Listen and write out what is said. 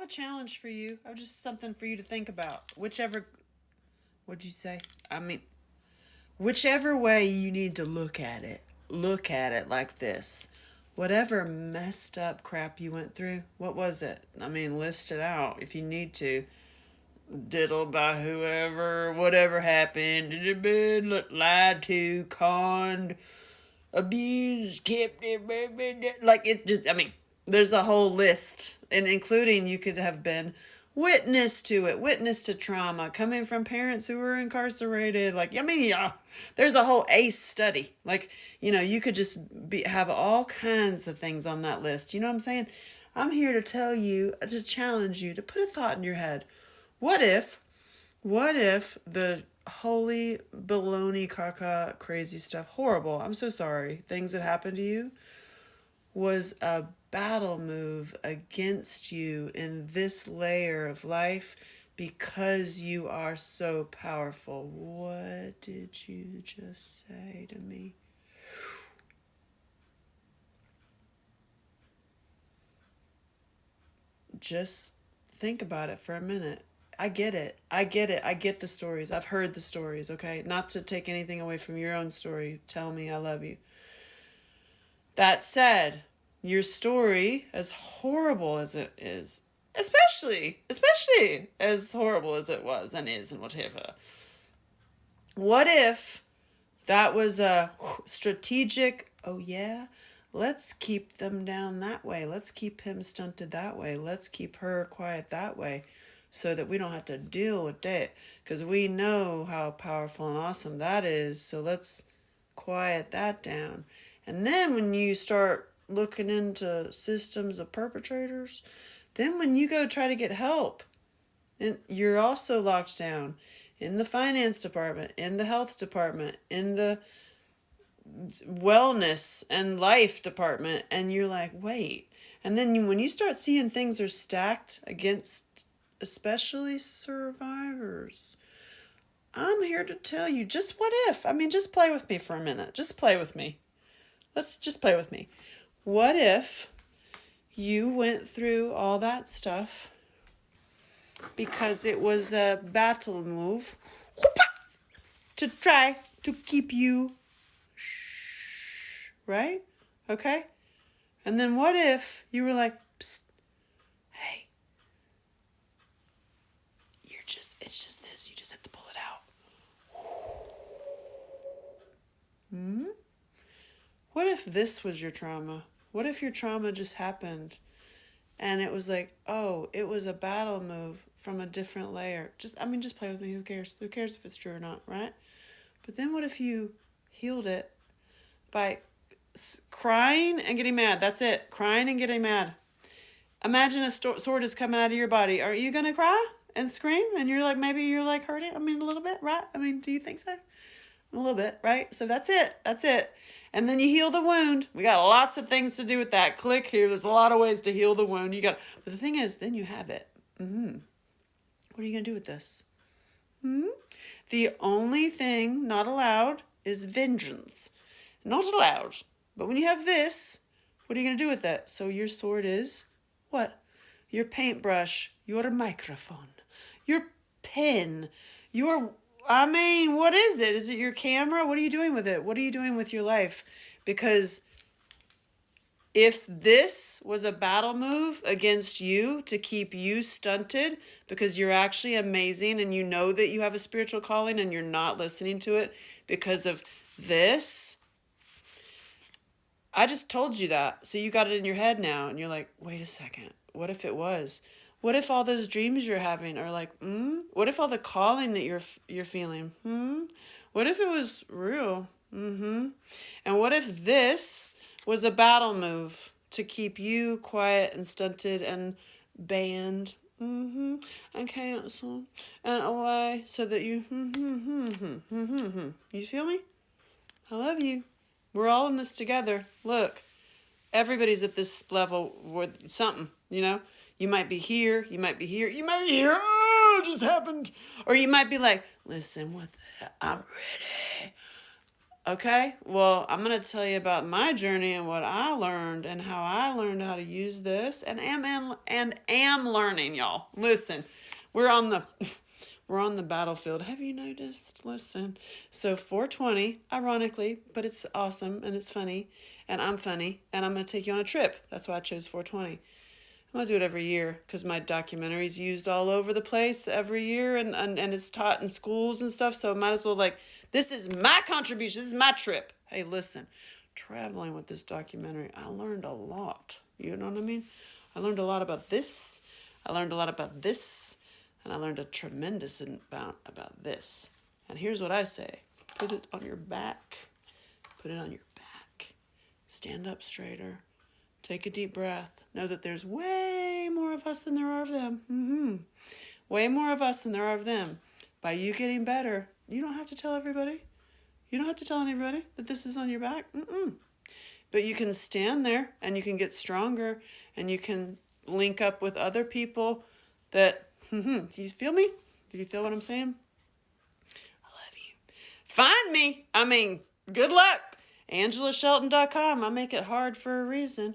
a challenge for you. I have just something for you to think about. What'd you say? I mean, whichever way you need to look at it like this. Whatever messed up crap you went through, what was it? I mean, list it out if you need to. Diddled by whoever, whatever happened, been lied to, conned, abused, kept it, like it just, I mean, there's a whole list, and including you could have been witness to it, witness to trauma coming from parents who were incarcerated. Like, I mean, yeah, there's a whole ACE study. Like, you could just have all kinds of things on that list. You know what I'm saying? I'm here to tell you, to challenge you, to put a thought in your head. What if the holy baloney caca crazy stuff, horrible, I'm so sorry, things that happened to you was a battle move against you in this layer of life because you are so powerful? What did you just say to me? Just think about it for a minute. I get it. I get it. I get the stories. I've heard the stories, okay? Not to take anything away from your own story. Tell me I love you. That said, your story, as horrible as it is, especially as horrible as it was and is and whatever, what if that was a strategic, oh yeah, let's keep them down that way. Let's keep him stunted that way. Let's keep her quiet that way so that we don't have to deal with that because we know how powerful and awesome that is. So let's quiet that down. And then when you start looking into systems of perpetrators, then when you go try to get help, and you're also locked down in the finance department, in the health department, in the wellness and life department, and you're like, wait. And then when you start seeing things are stacked against especially survivors, I'm here to tell you, just what if? I mean, just play with me for a minute. Just play with me. Let's just play with me. What if you went through all that stuff because it was a battle move to try to keep you right? Okay? And then what if you were like, psst, hey, it's just this, you just have to pull it out. What if this was your trauma? What if your trauma just happened and it was like, oh, it was a battle move from a different layer? Just play with me. Who cares? Who cares if it's true or not, right? But then what if you healed it by crying and getting mad? That's it. Crying and getting mad. Imagine a sword is coming out of your body. Are you going to cry and scream? And you're like, maybe you're like hurting? I mean, a little bit, right? I mean, do you think so? A little bit, right? So that's it. That's it. And then you heal the wound. We got lots of things to do with that. Click here. There's a lot of ways to heal the wound. But the thing is, then you have it. What are you going to do with this? The only thing not allowed is vengeance. Not allowed. But when you have this, what are you going to do with that? So your sword is what? Your paintbrush, your microphone, your pen, what is it? Is it your camera? What are you doing with it? What are you doing with your life? Because if this was a battle move against you to keep you stunted because you're actually amazing and you know that you have a spiritual calling and you're not listening to it because of this, I just told you that. So you got it in your head now and you're like, wait a second. What if it was? What if all those dreams you're having are like, What if all the calling that you're feeling, What if it was real? And what if this was a battle move to keep you quiet and stunted and banned, and canceled and away so that you, You feel me? I love you. We're all in this together. Look, everybody's at this level with something, You might be here, you might be here, you might be here, oh, it just happened. Or you might be like, listen, I'm ready. Okay, well, I'm going to tell you about my journey and what I learned and how I learned how to use this and am learning, y'all. Listen, we're on the we're on the battlefield. Have you noticed? Listen. So 420, ironically, but it's awesome and it's funny and I'm funny and I'm going to take you on a trip. That's why I chose 420. I'm gonna do it every year because my documentary's used all over the place every year and it's taught in schools and stuff. So I might as well this is my contribution. This is my trip. Hey, listen, traveling with this documentary, I learned a lot. You know what I mean? I learned a lot about this. I learned a lot about this, and I learned a tremendous amount about this. And here's what I say: put it on your back. Put it on your back. Stand up straighter. Take a deep breath. Know that there's way more of us than there are of them. Way more of us than there are of them. By you getting better, you don't have to tell everybody. You don't have to tell anybody that this is on your back. But you can stand there and you can get stronger and you can link up with other people that, do you feel me? Do you feel what I'm saying? I love you. Find me. Good luck. AngelaShelton.com. I make it hard for a reason.